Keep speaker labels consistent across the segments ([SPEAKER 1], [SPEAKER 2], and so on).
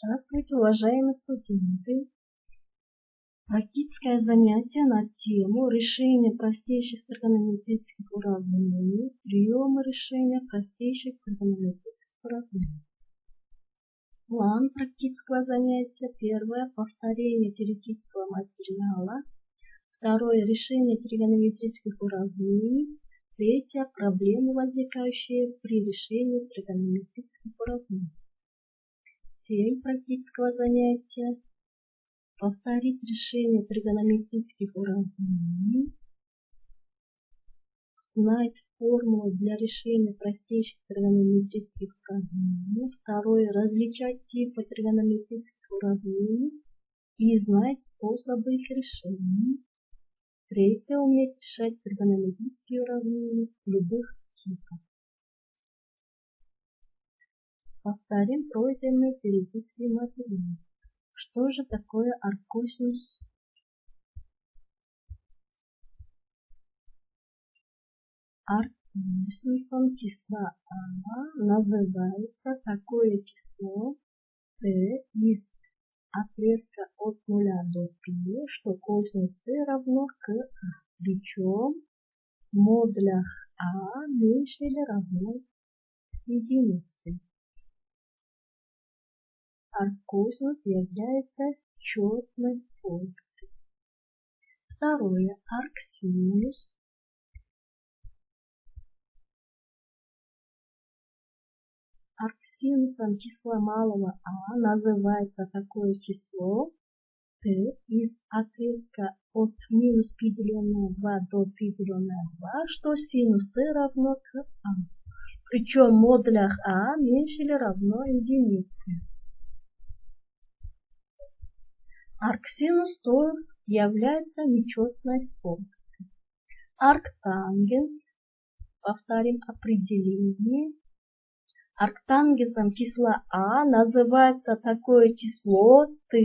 [SPEAKER 1] Здравствуйте, уважаемые студенты! Практическое занятие на тему решения простейших тригонометрических уравнений, приемы решения простейших тригонометрических уравнений. План практического занятия. Первое – повторение теоретического материала. Второе – решение тригонометрических уравнений. Третье – проблемы, возникающие при решении тригонометрических уравнений. Цель практического занятия – повторить решение тригонометрических уравнений, знать формулу для решения простейших тригонометрических уравнений. Второе – различать типы тригонометрических уравнений и знать способы их решения. Третье – уметь решать тригонометрические уравнения любых типов. Повторим пройденный теоретический материал. Что же такое арккосинус? Арккосинусом числа А называется такое число t из отрезка от 0 до π, что косинус t равно к А. Причем в модулях А меньше или равно единице. Арккосинус является четной функцией. Второе. Арксинус. Арксинусом числа малого а называется такое число t из отрезка от минус π деленное на 2 до π деленное на 2, что синус t равно к а. Причем в модулях а меньше или равно единице. Арксинус тоже является нечетной функцией. Арктангенс, повторим определение. Арктангенсом числа а называется такое число t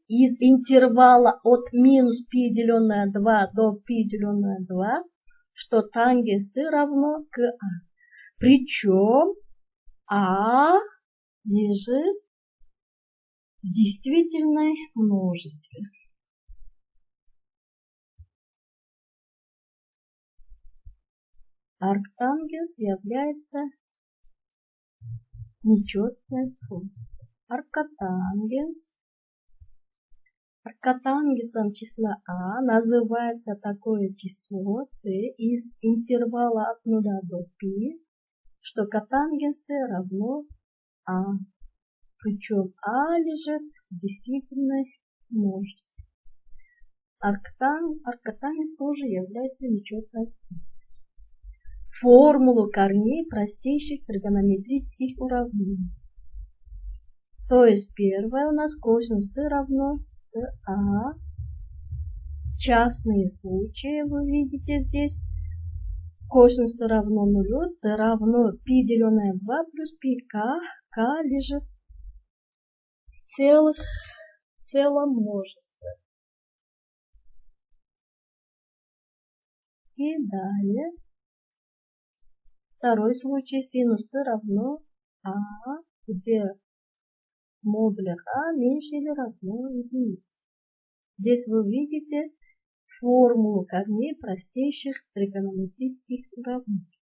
[SPEAKER 1] из интервала от минус π деленное на 2 до π деленное на 2, что тангенс t равно к а. Причем а лежит в действительной множестве. Арктангенс является нечетной функцией. Аркотангенс. Аркотангенсом числа а называется такое число t из интервала от 0 до π, что котангенс t равно а. Причем а лежит в действительной множестве. Аркотангенс тоже является нечетной функцией. Формулу корней простейших тригонометрических уравнений. То есть первое у нас косинус t равно а. Частные случаи вы видите здесь. Косинус t равно 0, t равно π деленное на 2 плюс πk. К лежит в целом множестве. И далее второй случай синус t равно а, где в модулях а меньше или равно единице. Здесь вы видите формулу корней простейших тригонометрических уравнений.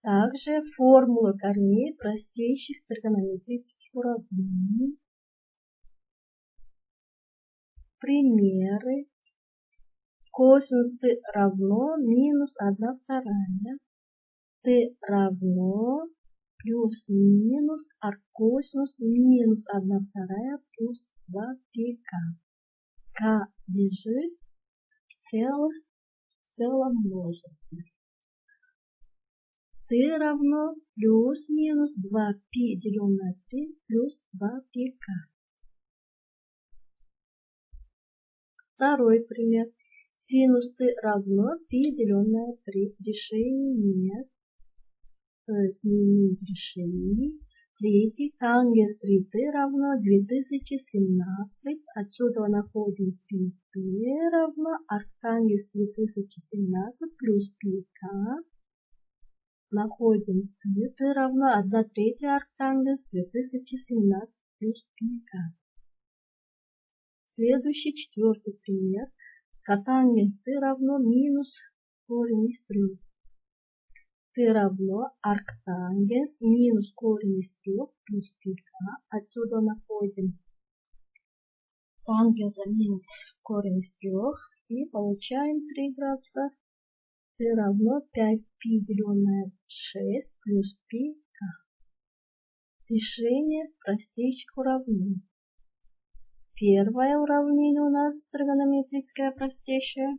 [SPEAKER 1] Также формула корней простейших тригонометрических уравнений. Примеры. Косинус t равно минус 1 вторая. t равно плюс-минус арккосинус минус 1 вторая плюс 2πk. К лежит в целом множестве. t равно плюс-минус 2π деленное на 3 плюс 2πk. Второй пример. Синус t равно π деленное на 3. Решений нет. То есть не имеет решений. Третий. Тангенс 3t равно 2017. Отсюда находим πt равно арктангенс 2017 плюс πk находим t равно 1/3 арктангенс 2017 плюс πk. Следующий, четвертый пример. Котангенс t равно минус корень из 3. T равно арктангенс минус корень из 3 плюс πk. Отсюда находим тангенса минус корень из 3 и получаем 3 градуса. T равно 5π деленное 6 плюс πk. Решение простейших уравнений. Первое уравнение у нас тригонометрическое простейшее.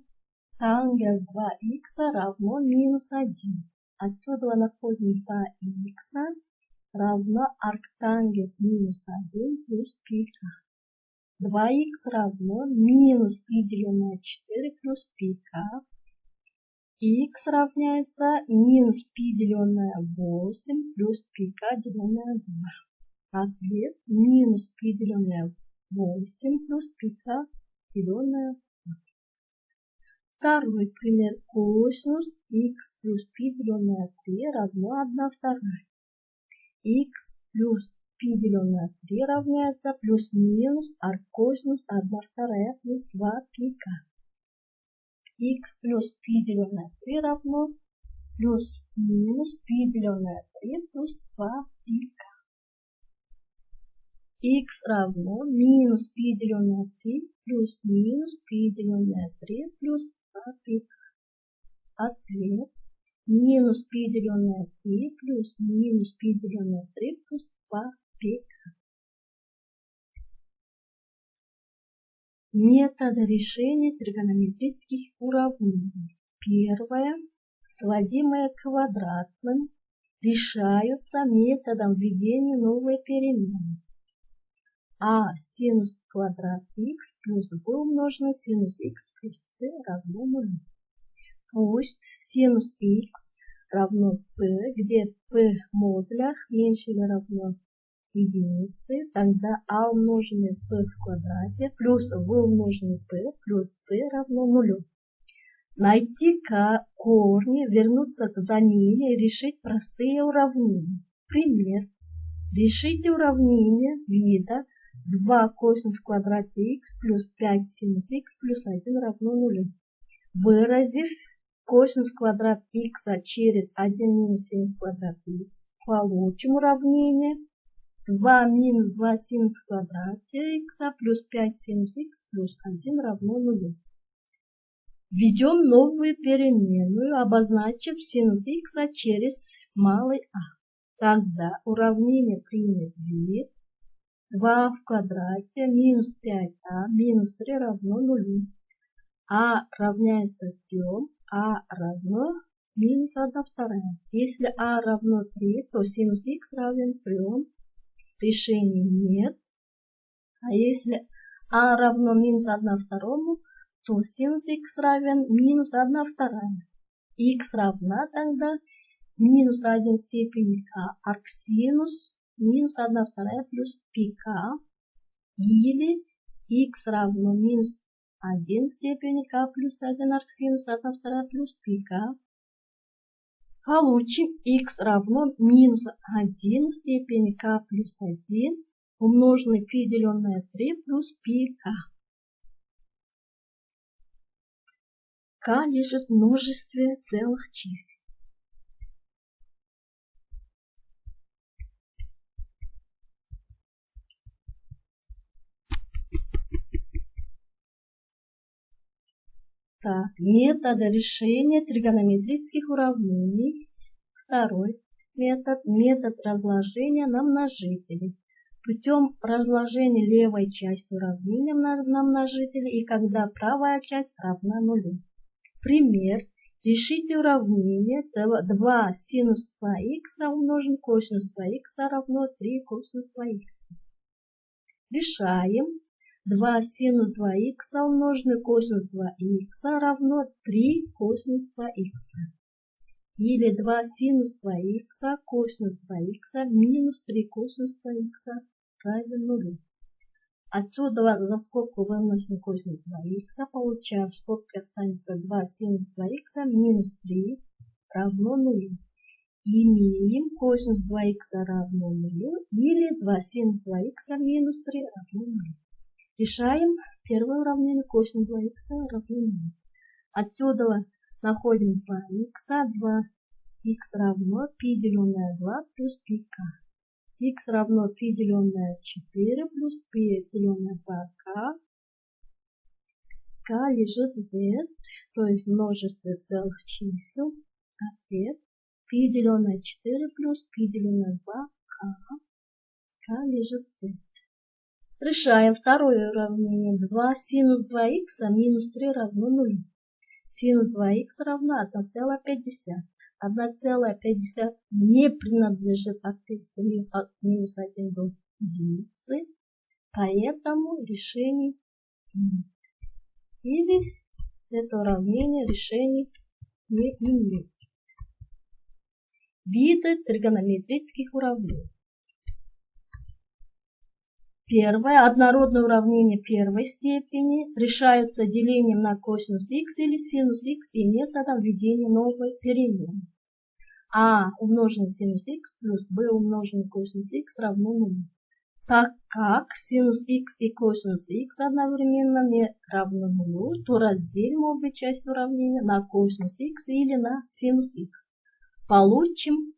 [SPEAKER 1] Тангенс 2х равно минус 1. Отсюда находим 2х равно арктангенс минус 1 плюс πk. 2х равно минус π деленное 4 плюс πk. Х равняется минус π деленное 8 плюс πk деленное 2. Ответ минус π деленное 8 плюс πk деленное 2. Второй пример. Косинус х плюс π деленное 3 равно 1/2. Х плюс π деленное 3 равняется плюс-минус аркосинус 1/2 плюс 2πk. Х плюс π деленное 3 равно плюс-минус π деленное 3 плюс 2πk. Х равно минус π деленное 3 плюс-минус π деленное 3 плюс 2πk. Ответ минус π деленное 3 плюс-минус π деленное 3 плюс 2πk. Методы решения тригонометрических уравнений. Первое. Сводимые к квадратным решаются методом введения новой переменной. А синус квадрат х плюс b умноженное на синус х плюс c равно 0. Пусть синус х равно p, где p в модулях меньше или равно единице, тогда а умноженное p в квадрате плюс v умноженное p плюс c равно 0. Найти корни, вернуться за ними и решить простые уравнения. Пример. Решите уравнение вида 2 косинус в квадрате х плюс 5 синус х плюс 1 равно 0. Выразив косинус квадрат х через 1 минус синус квадрат х, получим уравнение 2 минус 2 синус в квадрате х плюс 5 синус х плюс 1 равно 0. Введем новую переменную, обозначив синус х через малый а. Тогда уравнение примет вид 2 в квадрате минус 5а минус 3 равно 0. А равняется 3, а равно минус 1/2. Если а равно 3, то синус х равен 3. Решения нет. А если а равно минус 1/2, то синус х равен минус 1/2. Х равна тогда минус 1 степени к арксинус минус 1/2 плюс πk. Или х равно минус 1 степени к плюс 1 арксинус 1/2 плюс πk. Получим х равно минус 1 степени к плюс 1 умноженное π деленное 3 плюс πk. К лежит в множестве целых чисел. Так, методы решения тригонометрических уравнений. Второй метод. Метод разложения на множители. Путем разложения левой части уравнения на множители и когда правая часть равна нулю. Пример. Решите уравнение 2 синус 2х умножен косинус 2х равно 3 косинус 2х. Решаем. 2 синус 2х умноженное косинус 2х равно 3 косинус 2х. Или 2 синус 2х косинус 2х минус 3 косинус 2х равен 0. Отсюда за скобку выносим косинус 2х, получаем, в скобке останется 2 синус 2х минус 3 равно 0. имеем косинус 2х равно 0 или 2 синус 2х минус 3 равно 0. Решаем первое уравнение косинус 2х равно 0. Отсюда находим 2х, 2х равно π деленное 2 плюс πk. Х равно π деленное 4 плюс π деленное 2k. К лежит z, то есть множество целых чисел. Ответ π деленное 4 плюс π деленное 2k. К лежит z. Решаем второе уравнение. 2 синус 2х минус 3 равно 0. Синус 2х равно 1,5. 1,5 не принадлежит ответствению от минус 1 до единицы, поэтому решений нет. Или это уравнение решений не имеет. Виды тригонометрических уравнений. Первое. Однородное уравнение первой степени решаются делением на косинус х или синус х и методом введения новой переменной. А умноженное синус х плюс b умноженное косинус х равно 0. Так как синус х и косинус х одновременно не равно 0, то разделим обе части уравнения на косинус х или на синус х. Получим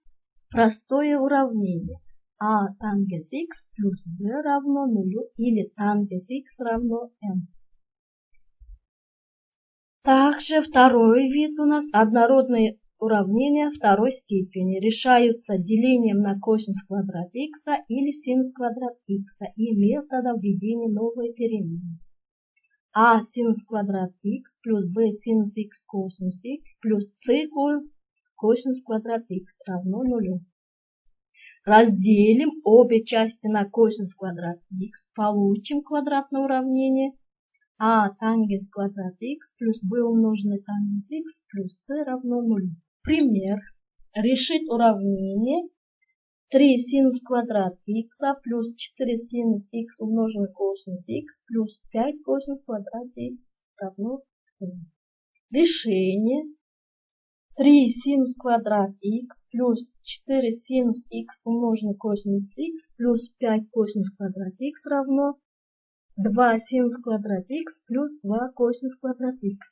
[SPEAKER 1] простое уравнение. А тангенс х плюс b равно 0 или тангенс х равно m. Также второй вид у нас однородные уравнения второй степени. Решаются делением на косинус квадрат х или синус квадрат х и методом введения новой переменной. А синус квадрат х плюс b синус х косинус х плюс c косинус квадрат х равно 0. Разделим обе части на косинус квадрат х, получим квадратное уравнение а тангенс квадрат х плюс b умноженное тангенс х плюс c равно 0. Пример. Решить уравнение 3 синус квадрат х плюс 4 синус х умноженное косинус х плюс 5 косинус квадрат х равно 0. Решение 3 синус квадрат х плюс 4 синус х умноженное косинус х плюс 5 косинус квадрат х равно 2 синус квадрат х плюс 2 косинус квадрат х.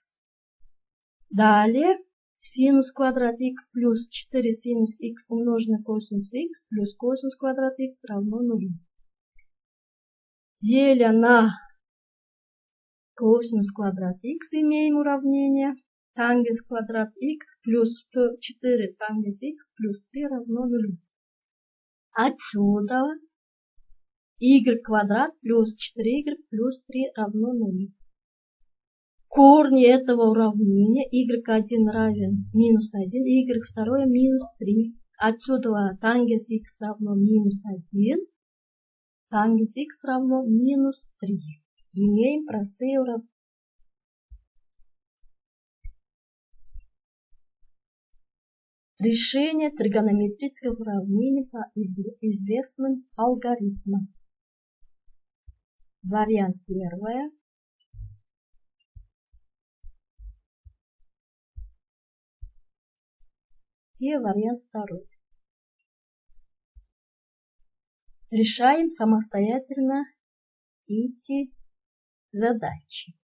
[SPEAKER 1] Далее синус квадрат х плюс 4 синус х умноженное косинус х плюс косинус квадрат х равно 0. Деля на косинус квадрат х имеем уравнение тангенс квадрат х плюс 4 тангенс х плюс 3 равно 0. Отсюда y квадрат плюс 4y плюс 3 равно 0. Корни этого уравнения y1 равен минус 1, y2 минус 3. Отсюда тангенс х равно минус 1, тангенс х равно минус 3. Имеем простые уравнения. Решение тригонометрических уравнений по известным алгоритмам. Вариант первый. И вариант второй. Решаем самостоятельно эти задачи.